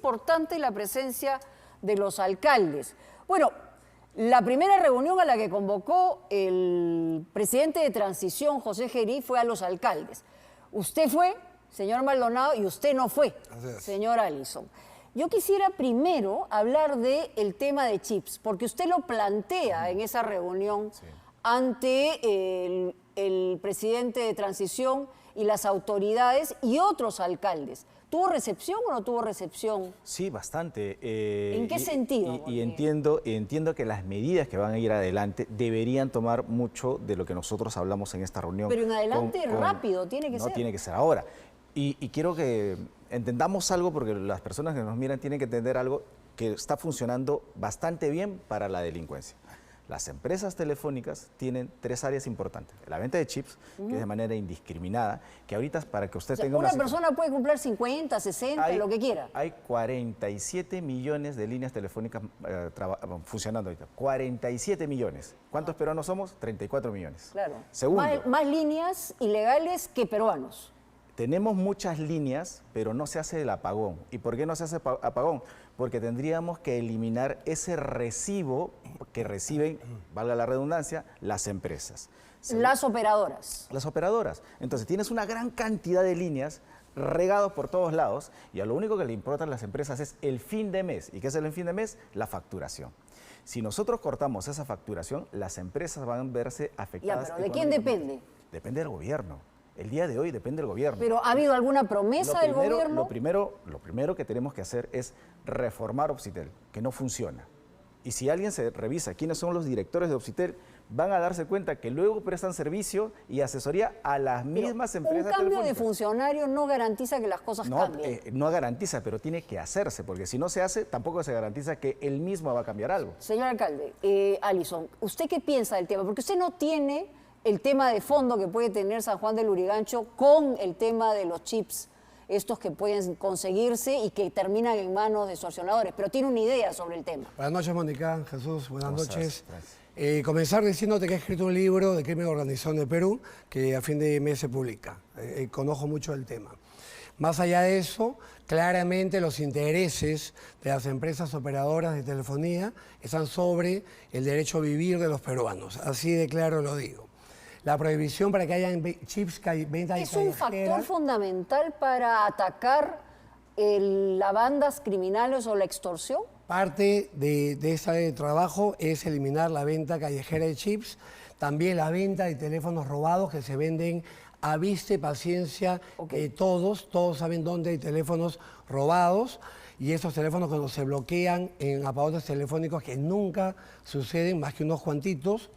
importante la presencia de los alcaldes. Bueno, la primera reunión a la que convocó el presidente de transición, José Gerí, fue a los alcaldes. Usted fue, señor Maldonado, y usted no fue, señor Allison. Yo quisiera primero hablar del tema de chips, porque usted lo plantea en esa reunión ante el presidente de transición y las autoridades y otros alcaldes. ¿Tuvo recepción o no tuvo recepción? Sí, bastante. ¿En qué sentido? Y entiendo que las medidas que van a ir adelante deberían tomar mucho de lo que nosotros hablamos en esta reunión. Pero en adelante rápido, tiene que ser. No tiene que ser ahora. Y quiero que entendamos algo, porque las personas que nos miran tienen que entender algo que está funcionando bastante bien para la delincuencia. Las empresas telefónicas tienen 3 áreas importantes. La venta de chips, que es de manera indiscriminada, que ahorita para que usted tenga una persona puede comprar 50, 60, lo que quiera. Hay 47 millones de líneas telefónicas funcionando ahorita. 47 millones. ¿Cuántos peruanos somos? 34 millones. Claro. Segundo. Más líneas ilegales que peruanos. Tenemos muchas líneas, pero no se hace el apagón. ¿Y por qué no se hace apagón? Porque tendríamos que eliminar ese recibo que reciben, valga la redundancia, las empresas. Las operadoras. Las operadoras. Entonces tienes una gran cantidad de líneas regados por todos lados y a lo único que le importan a las empresas es el fin de mes. ¿Y qué es el fin de mes? La facturación. Si nosotros cortamos esa facturación, las empresas van a verse afectadas. Ya, pero ¿de quién depende? Depende del gobierno. El día de hoy depende del gobierno. ¿Pero ha habido alguna promesa del gobierno? Lo primero que tenemos que hacer es reformar Opsitel, que no funciona. Y si alguien se revisa quiénes son los directores de Opsitel, van a darse cuenta que luego prestan servicio y asesoría a las mismas empresas telefónicas. Un cambio de funcionario no garantiza que las cosas cambien. No garantiza, pero tiene que hacerse, porque si no se hace, tampoco se garantiza que él mismo va a cambiar algo. Señor alcalde, Allison, ¿usted qué piensa del tema? Porque usted no tiene el tema de fondo que puede tener San Juan del Lurigancho con el tema de los chips, estos que pueden conseguirse y que terminan en manos de extorsionadores, pero tiene una idea sobre el tema. Buenas noches, Mónica, Jesús, buenas noches. Comenzar diciéndote que he escrito un libro de crimen organizado en el Perú que a fin de mes se publica. Conozco mucho el tema. Más allá de eso, claramente los intereses de las empresas operadoras de telefonía están sobre el derecho a vivir de los peruanos. Así de claro lo digo. La prohibición para que hayan chips ventas ¿Es un factor fundamental para atacar las bandas criminales o la extorsión? Parte de ese trabajo es eliminar la venta callejera de chips, también la venta de teléfonos robados que se venden a vista y paciencia. Todos saben dónde hay teléfonos robados y esos teléfonos cuando se bloquean en apagones telefónicos que nunca suceden más que unos cuantitos.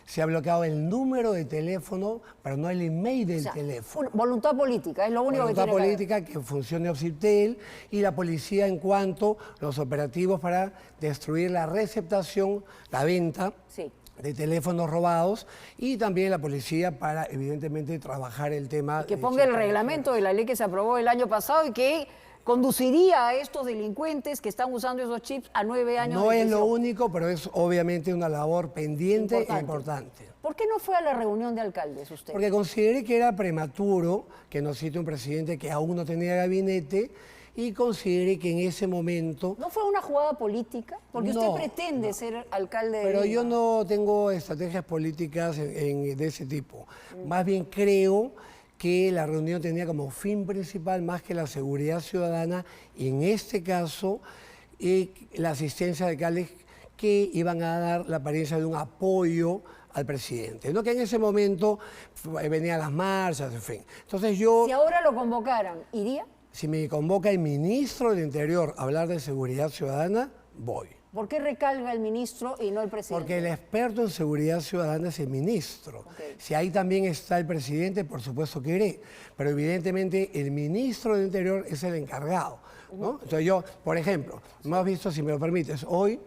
Se ha bloqueado el número de teléfono, pero no el email del teléfono. Voluntad política, es lo único que tiene que haber. Voluntad política que funcione Opsitel y la policía en cuanto a los operativos para destruir la receptación, la venta de teléfonos robados y también la policía para, evidentemente, trabajar el tema. Que ponga el reglamento de la ley que se aprobó el año pasado y que conduciría a estos delincuentes que están usando esos chips a 9 años de prisión. No es lo único, pero es obviamente una labor pendiente e importante. ¿Por qué no fue a la reunión de alcaldes usted? Porque consideré que era prematuro que nos cite un presidente que aún no tenía gabinete y consideré que en ese momento... ¿No fue una jugada política? Porque usted pretende ser alcalde de Pero Lima. yo no tengo estrategias políticas de ese tipo. Más bien creo que la reunión tenía como fin principal más que la seguridad ciudadana y en este caso la asistencia de alcaldes que iban a dar la apariencia de un apoyo al presidente. No que en ese momento venían las marchas, en fin. Entonces yo... Si ahora lo convocaran, ¿iría? Si me convoca el ministro del Interior a hablar de seguridad ciudadana, voy. ¿Por qué recalga el ministro y no el presidente? Porque el experto en seguridad ciudadana es el ministro. Si ahí también está el presidente, por supuesto que iré. Pero evidentemente el ministro del Interior es el encargado, ¿no? Entonces yo, por ejemplo, hemos visto, si me lo permites, hoy,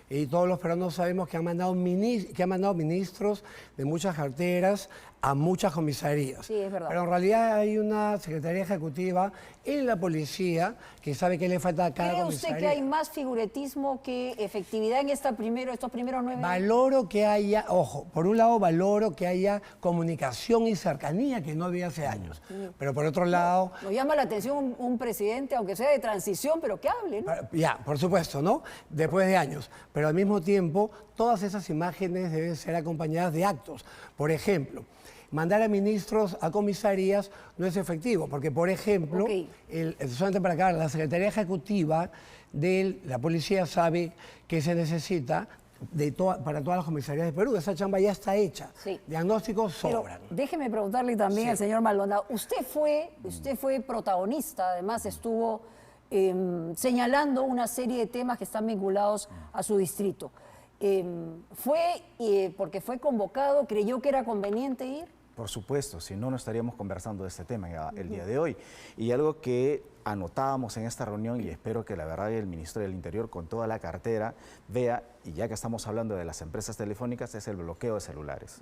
y todos los peruanos sabemos que han mandado ministros de muchas carteras a muchas comisarías. Sí, es verdad. Pero en realidad hay una secretaría ejecutiva en la policía que sabe qué le falta a cada ¿Cree comisaría. usted que hay más figuretismo que efectividad en estos primeros 9 años? Valoro que haya, ojo, por un lado valoro que haya comunicación y cercanía que no había hace años. Pero por otro lado... Nos llama la atención un presidente, aunque sea de transición, pero que hable, ¿no? Ya, por supuesto, ¿no? Después de años. Pero al mismo tiempo, todas esas imágenes deben ser acompañadas de actos. Por ejemplo, mandar a ministros a comisarías no es efectivo, porque, por ejemplo, Ok. solamente para acá, la Secretaría Ejecutiva de la Policía sabe que se necesita para todas las comisarías de Perú. Esa chamba ya está hecha. Sí. Diagnósticos Pero sobran. déjeme preguntarle también al señor Maldonado. Usted fue protagonista, además estuvo señalando una serie de temas que están vinculados a su distrito. Porque fue convocado, creyó que era conveniente ir. Por supuesto, si no, no estaríamos conversando de este tema el día de hoy. Y algo que anotábamos en esta reunión, y espero que la verdad el ministro del Interior con toda la cartera vea, y ya que estamos hablando de las empresas telefónicas, es el bloqueo de celulares.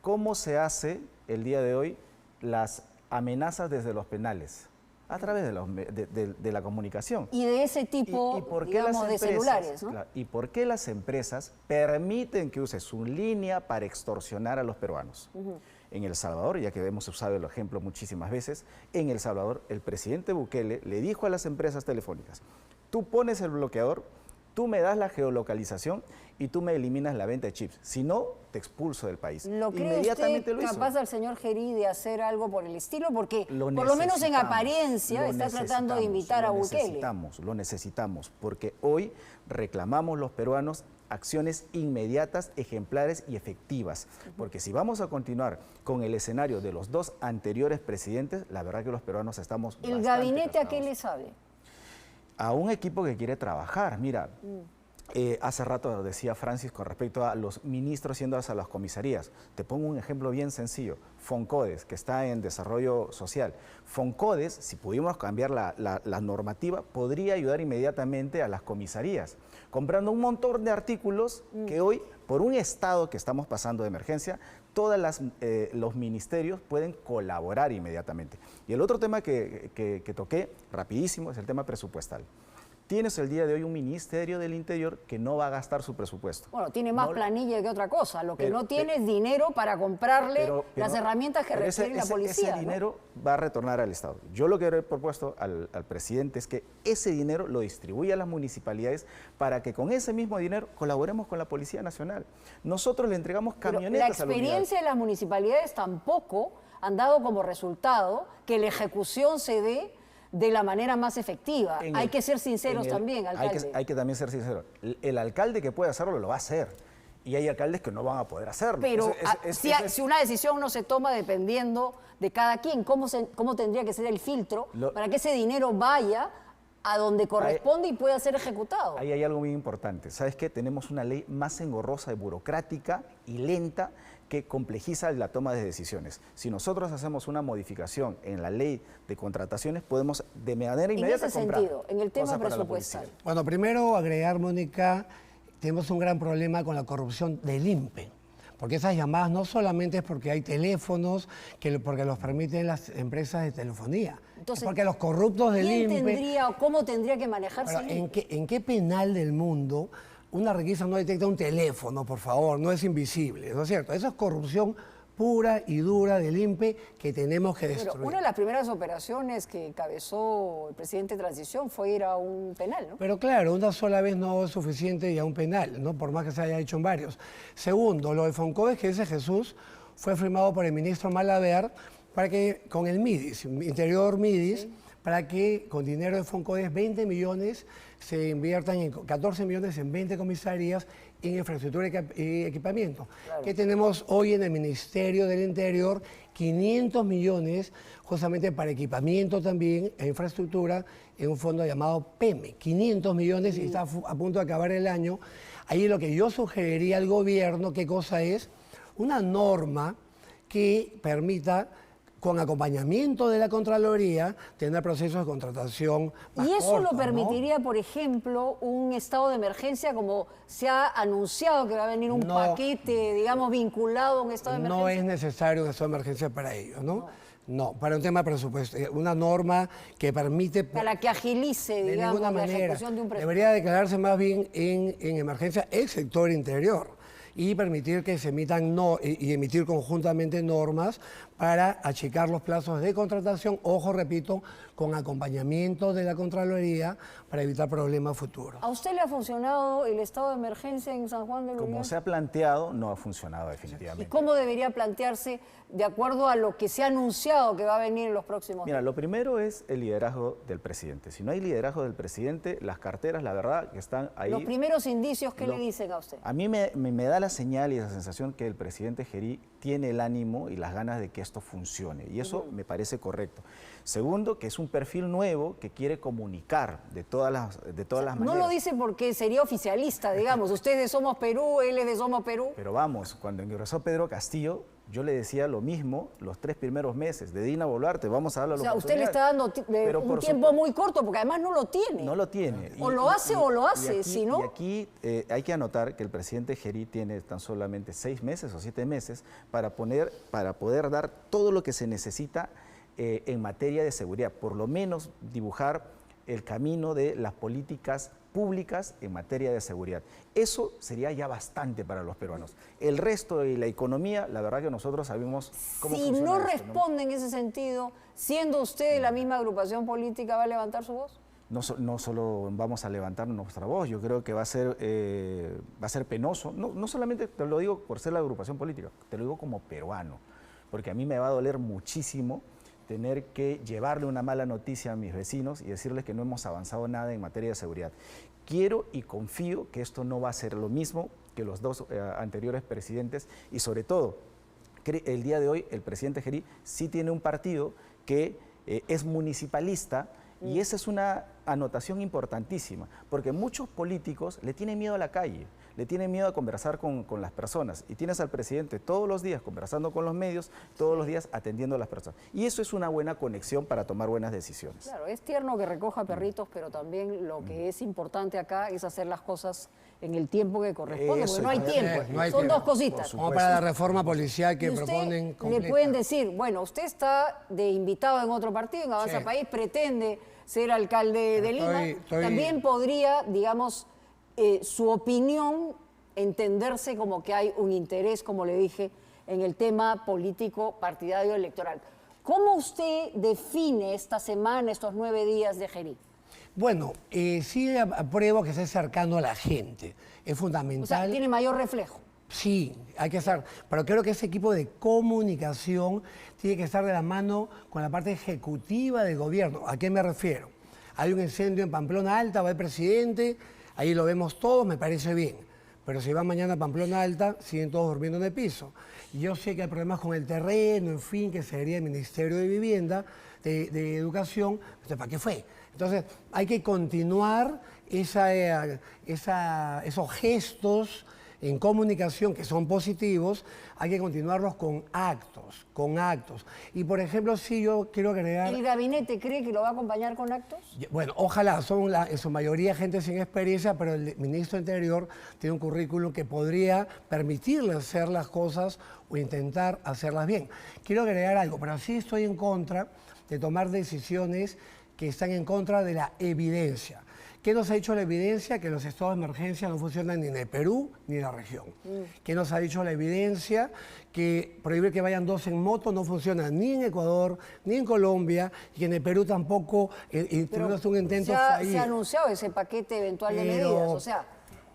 ¿Cómo se hace el día de hoy las amenazas desde los penales? A través de la comunicación. Y de ese tipo, ¿Y por qué digamos, de celulares, ¿no? Claro, ¿y por qué las empresas permiten que use su línea para extorsionar a los peruanos? En El Salvador, ya que hemos usado el ejemplo muchísimas veces, en El Salvador el presidente Bukele le dijo a las empresas telefónicas, tú pones el bloqueador, tú me das la geolocalización y tú me eliminas la venta de chips. Si no, te expulso del país. ¿Lo cree Inmediatamente usted lo hizo. capaz al señor Gerí de hacer algo por el estilo? Porque Lo por lo menos en necesitamos, apariencia lo está tratando de invitar a Bukele. Lo necesitamos, porque hoy reclamamos los peruanos acciones inmediatas, ejemplares y efectivas. Porque si vamos a continuar con el escenario de los dos anteriores presidentes, la verdad que los peruanos estamos ¿El bastante gabinete a qué cansados. le sabe? A un equipo que quiere trabajar. Mira, hace rato decía Francis con respecto a los ministros yendo hacia las comisarías. Te pongo un ejemplo bien sencillo. Foncodes, que está en desarrollo social. Foncodes, si pudimos cambiar la normativa, podría ayudar inmediatamente a las comisarías, comprando un montón de artículos que hoy, por un estado que estamos pasando de emergencia, todos los ministerios pueden colaborar inmediatamente. Y el otro tema que toqué rapidísimo es el tema presupuestal. Tienes el día de hoy un Ministerio del Interior que no va a gastar su presupuesto. Bueno, tiene más No, planilla que otra cosa. Lo que pero- no tiene es dinero para comprarle las herramientas que pero requiere la policía. Ese ¿no? dinero va a retornar al Estado. Yo lo que he propuesto al presidente es que ese dinero lo distribuya a las municipalidades para que con ese mismo dinero colaboremos con la Policía Nacional. Nosotros le entregamos Pero camionetas la a la unidad. experiencia de las municipalidades tampoco han dado como resultado que la ejecución se dé de la manera más efectiva. En Hay el- que ser sinceros en el- también, alcalde. Hay que también ser sinceros. El alcalde que puede hacerlo lo va a hacer. Y hay alcaldes que no van a poder hacerlo. Pero Eso es- si una decisión no se toma dependiendo de cada quien, ¿cómo tendría que ser el filtro para que ese dinero vaya a donde corresponde y pueda ser ejecutado? Ahí hay algo muy importante. ¿Sabes qué? Tenemos una ley más engorrosa y burocrática y lenta que complejiza la toma de decisiones. Si nosotros hacemos una modificación en la ley de contrataciones, podemos de manera inmediata En ese comprar sentido, en el tema cosas para la presupuestal. policía. Bueno, primero agregar, Mónica, tenemos un gran problema con la corrupción del INPE. Porque esas llamadas no solamente es porque hay teléfonos, porque los permiten las empresas de telefonía. Entonces, es porque los corruptos del ¿quién INPE... tendría o cómo tendría que manejarse Ahora, el INPE? ¿en qué penal del mundo una requisa no detecta un teléfono, por favor? No es invisible, ¿no es cierto? Eso es corrupción pura y dura del INPE que tenemos que Pero destruir. una de las primeras operaciones que encabezó el presidente de transición fue ir a un penal, ¿no? Pero claro, una sola vez no es suficiente y a un penal, ¿no? Por más que se haya hecho en varios. Segundo, lo de Foncodes que dice Jesús fue firmado por el ministro Malaver para que, con el MIDIS, Interior MIDIS, para que con dinero de Foncodes 20 millones se inviertan en 14 millones en 20 comisarías en infraestructura y equipamiento. Claro. Que tenemos hoy en el Ministerio del Interior 500 millones justamente para equipamiento también e infraestructura en un fondo llamado PEME. 500 millones y está a punto de acabar el año. Ahí lo que yo sugeriría al gobierno, ¿qué cosa es? Una norma que permita con acompañamiento de la Contraloría, tener procesos de contratación más ¿Y eso cortos, lo permitiría, por ejemplo, un estado de emergencia, como se ha anunciado que va a venir un paquete, digamos, vinculado a un estado de emergencia? No es necesario un estado de emergencia para ello, ¿no? No, para un tema presupuestario, una norma que permite... Para que agilice, de digamos, ninguna la manera. ejecución de un presupuesto. Debería declararse más bien en emergencia el sector interior y permitir que se emitan y emitir conjuntamente normas para achicar los plazos de contratación, ojo, repito, con acompañamiento de la Contraloría para evitar problemas futuros. ¿A usted le ha funcionado el estado de emergencia en San Juan del Urigancho? Como se ha planteado, no ha funcionado ¿Y definitivamente. cómo debería plantearse de acuerdo a lo que se ha anunciado que va a venir en los próximos Mira, días? lo primero es el liderazgo del presidente. Si no hay liderazgo del presidente, las carteras, la verdad, que están ahí... Los primeros indicios, ¿qué le dicen a usted? A mí me da la señal y la sensación que el presidente Gerí tiene el ánimo y las ganas de que esto funcione, y eso me parece correcto. Segundo, que es un perfil nuevo que quiere comunicar de todas las maneras. No lo dice porque sería oficialista, digamos. Usted es de Somos Perú, él es de Somos Perú. Pero vamos, cuando ingresó Pedro Castillo, yo le decía lo mismo los 3 primeros meses de Dina Boluarte, vamos a darle la O sea, usted le oportunidad. está dando un tiempo muy corto, porque además no lo tiene. No lo tiene. O lo hace o lo hace, si no... Y aquí hay que anotar que el presidente Gerí tiene tan solamente 6 meses o 7 meses para poder dar todo lo que se necesita en materia de seguridad, por lo menos dibujar el camino de las políticas públicas en materia de seguridad. Eso sería ya bastante para los peruanos. El resto de la economía, la verdad que nosotros sabemos cómo Si funciona no esto, responde en ese sentido, siendo usted de la misma agrupación política, ¿va a levantar su voz? No solo vamos a levantar nuestra voz, yo creo que va a ser penoso. No solamente te lo digo por ser la agrupación política, te lo digo como peruano, porque a mí me va a doler muchísimo tener que llevarle una mala noticia a mis vecinos y decirles que no hemos avanzado nada en materia de seguridad. Quiero y confío que esto no va a ser lo mismo que los 2 anteriores presidentes, y sobre todo, el día de hoy el presidente Gerí sí tiene un partido que es municipalista, y esa es una anotación importantísima, porque muchos políticos le tienen miedo a la calle, le tienen miedo a conversar con las personas, y tienes al presidente todos los días conversando con los medios, todos los días atendiendo a las personas. Y eso es una buena conexión para tomar buenas decisiones. Claro, es tierno que recoja perritos, pero también lo que es importante acá es hacer las cosas en el tiempo que corresponde, Eso, porque no hay tiempo. no hay Son tiempo. dos cositas. Como para la reforma policial que Y usted proponen le completa. pueden decir, bueno, usted está de invitado en otro partido, en Avanza Sí. País, pretende ser alcalde de Lima. Estoy- También podría, digamos, su opinión entenderse como que hay un interés, como le dije, en el tema político partidario electoral. ¿Cómo usted define esta semana, estos 9 días de Gerí? Bueno, sí apruebo que esté cercano a la gente. Es O fundamental. sea, tiene mayor reflejo. Sí, hay que estar, pero creo que ese equipo de comunicación tiene que estar de la mano con la parte ejecutiva del gobierno. ¿A qué me refiero? Hay un incendio en Pamplona Alta, va el presidente, ahí lo vemos todos, me parece bien. Pero si van mañana a Pamplona Alta, siguen todos durmiendo en el piso. Y yo sé que hay problemas con el terreno, en fin, que sería el Ministerio de Vivienda, de Educación. Entonces, ¿para qué fue? Entonces, hay que continuar esos gestos en comunicación que son positivos, hay que continuarlos con actos, Y, por ejemplo, sí yo quiero agregar... ¿El gabinete cree que lo va a acompañar con actos? Bueno, ojalá, son en su mayoría gente sin experiencia, pero el ministro de Interior tiene un currículum que podría permitirle hacer las cosas o intentar hacerlas bien. Quiero agregar algo, pero sí estoy en contra de tomar decisiones que están en contra de la evidencia. ¿Qué nos ha dicho la evidencia? Que los estados de emergencia no funcionan ni en el Perú ni en la región. ¿Qué nos ha dicho la evidencia? Que prohibir que vayan 2 en moto no funciona ni en Ecuador ni en Colombia, y que en el Perú tampoco tuvimos un intento fallido. Se ha anunciado ese paquete eventual de Pero- medidas, o sea,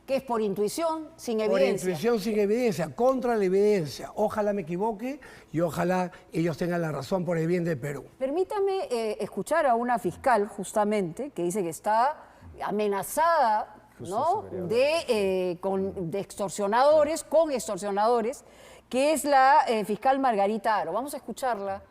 que es por intuición, sin Por evidencia. intuición sin evidencia, contra la evidencia. Ojalá me equivoque y ojalá ellos tengan la razón por el bien del Perú. Permítame escuchar a una fiscal, justamente, que dice que está amenazada, ¿no?, de extorsionadores, con extorsionadores, que es la fiscal Margarita Haro. Vamos a escucharla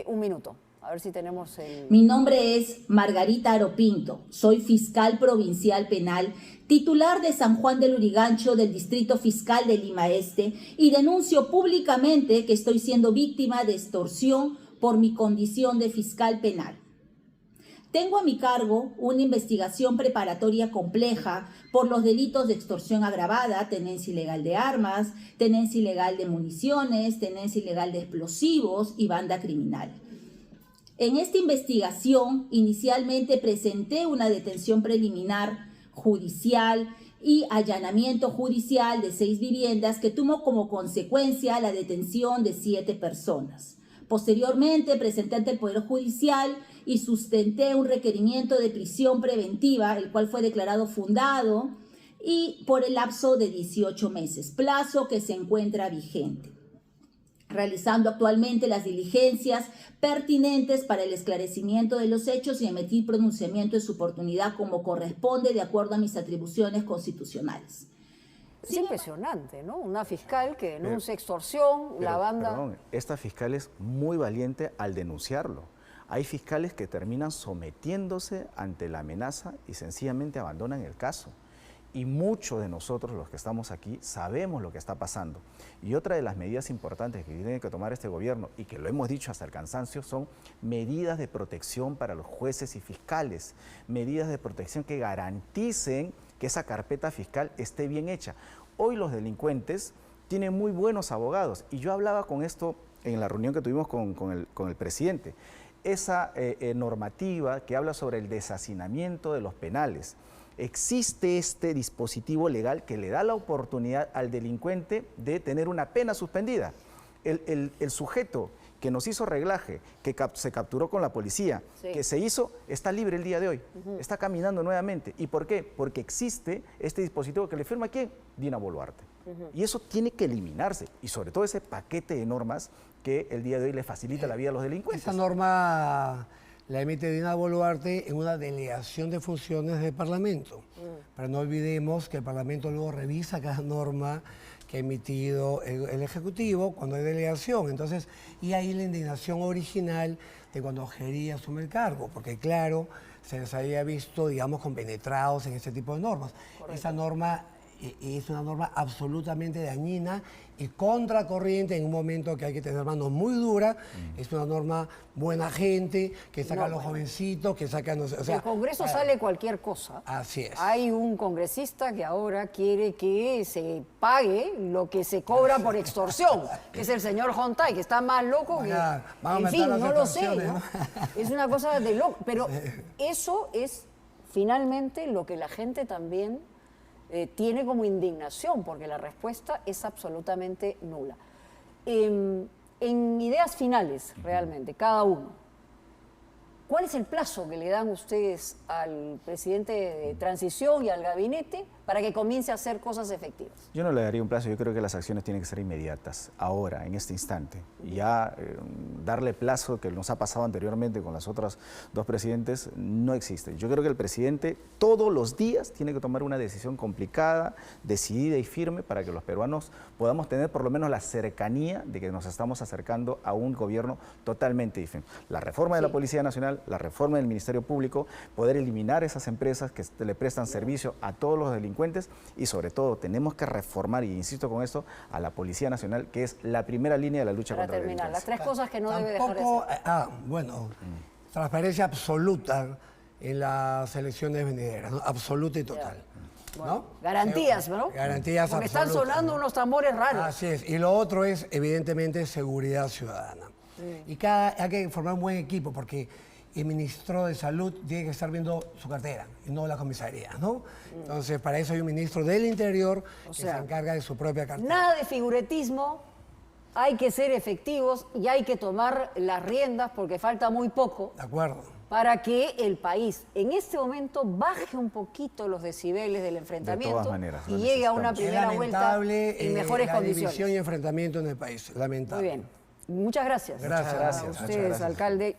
un minuto, a ver si tenemos el... Mi nombre es Margarita Haro Pinto, soy fiscal provincial penal, titular de San Juan del Urigancho del Distrito Fiscal de Lima Este, y denuncio públicamente que estoy siendo víctima de extorsión por mi condición de fiscal penal. Tengo a mi cargo una investigación preparatoria compleja por los delitos de extorsión agravada, tenencia ilegal de armas, tenencia ilegal de municiones, tenencia ilegal de explosivos y banda criminal. En esta investigación, inicialmente presenté una detención preliminar judicial y allanamiento judicial de 6 viviendas que tuvo como consecuencia la detención de 7 personas. Posteriormente presenté ante el Poder Judicial y sustenté un requerimiento de prisión preventiva, el cual fue declarado fundado y por el lapso de 18 meses, plazo que se encuentra vigente, realizando actualmente las diligencias pertinentes para el esclarecimiento de los hechos y emitir pronunciamiento de su oportunidad como corresponde de acuerdo a mis atribuciones constitucionales. Es impresionante, ¿no? Una fiscal que denuncia extorsión, la banda... Perdón, esta fiscal es muy valiente al denunciarlo. Hay fiscales que terminan sometiéndose ante la amenaza y sencillamente abandonan el caso. Y muchos de nosotros, los que estamos aquí, sabemos lo que está pasando. Y otra de las medidas importantes que tiene que tomar este gobierno, y que lo hemos dicho hasta el cansancio, son medidas de protección para los jueces y fiscales. Medidas de protección que garanticen que esa carpeta fiscal esté bien hecha. Hoy los delincuentes tienen muy buenos abogados. Y yo hablaba con esto en la reunión que tuvimos con el presidente. Esa normativa que habla sobre el deshacinamiento de los penales. Existe este dispositivo legal que le da la oportunidad al delincuente de tener una pena suspendida. El sujeto que nos hizo reglaje, que se capturó con la policía, sí, que se hizo, está libre el día de hoy, está caminando nuevamente. ¿Y por qué? Porque existe este dispositivo que le firma ¿quién? Dina Boluarte. Y eso tiene que eliminarse, y sobre todo ese paquete de normas que el día de hoy le facilita la vida a los delincuentes. Esa norma la emite Dina Boluarte en una delegación de funciones del Parlamento. Pero no olvidemos que el Parlamento luego revisa cada norma que ha emitido el Ejecutivo cuando hay delegación. Entonces, y ahí la indignación original de cuando Ojeri asume el cargo, porque claro, se les había visto, digamos, compenetrados en este tipo de normas. Correcto. Esa norma es una norma absolutamente dañina y contracorriente en un momento que hay que tener manos muy duras. Es una norma buena gente, que saca a los jovencitos, que saca... No sé, o sea, del Congreso sale cualquier cosa. Así es. Hay un congresista que ahora quiere que se pague lo que se cobra por extorsión, que es el señor Hontay, que está más loco que... En fin, no lo sé, ¿no? Es una cosa de loco. Pero eso es finalmente lo que la gente también... tiene como indignación, porque la respuesta es absolutamente nula. En ideas finales, realmente, cada uno, ¿cuál es el plazo que le dan ustedes al presidente de transición y al gabinete para que comience a hacer cosas efectivas? Yo no le daría un plazo, yo creo que las acciones tienen que ser inmediatas, ahora, en este instante. Y ya darle plazo, que nos ha pasado anteriormente con las otras 2 presidentes, no existe. Yo creo que el presidente todos los días tiene que tomar una decisión complicada, decidida y firme para que los peruanos podamos tener por lo menos la cercanía de que nos estamos acercando a un gobierno totalmente diferente. La reforma de la Policía Nacional, la reforma del Ministerio Público, poder eliminar esas empresas que le prestan servicio a todos los delincuentes y sobre todo tenemos que reformar, y insisto con esto, a la Policía Nacional, que es la primera línea de la lucha contra la delincuencia. Para terminar, las 3 cosas que no debe dejar de hacer. Bueno, transparencia absoluta en las elecciones venideras, ¿no? Absoluta y total. Bueno, ¿no? garantías, ¿no? Garantías porque absolutas. Están sonando unos tambores raros. Así es. Y lo otro es, evidentemente, seguridad ciudadana. Y hay que formar un buen equipo, porque el ministro de Salud tiene que estar viendo su cartera y no la comisaría, ¿no? Entonces, para eso hay un ministro del Interior que se encarga de su propia cartera. Nada de figuretismo, hay que ser efectivos y hay que tomar las riendas porque falta muy poco. De acuerdo. Para que el país en este momento baje un poquito los decibeles del enfrentamiento, de todas maneras, y llegue a una primera vuelta en mejores la condiciones. división y enfrentamiento en el país, lamentable. Muy bien. Muchas gracias. Gracias. A ustedes, alcalde.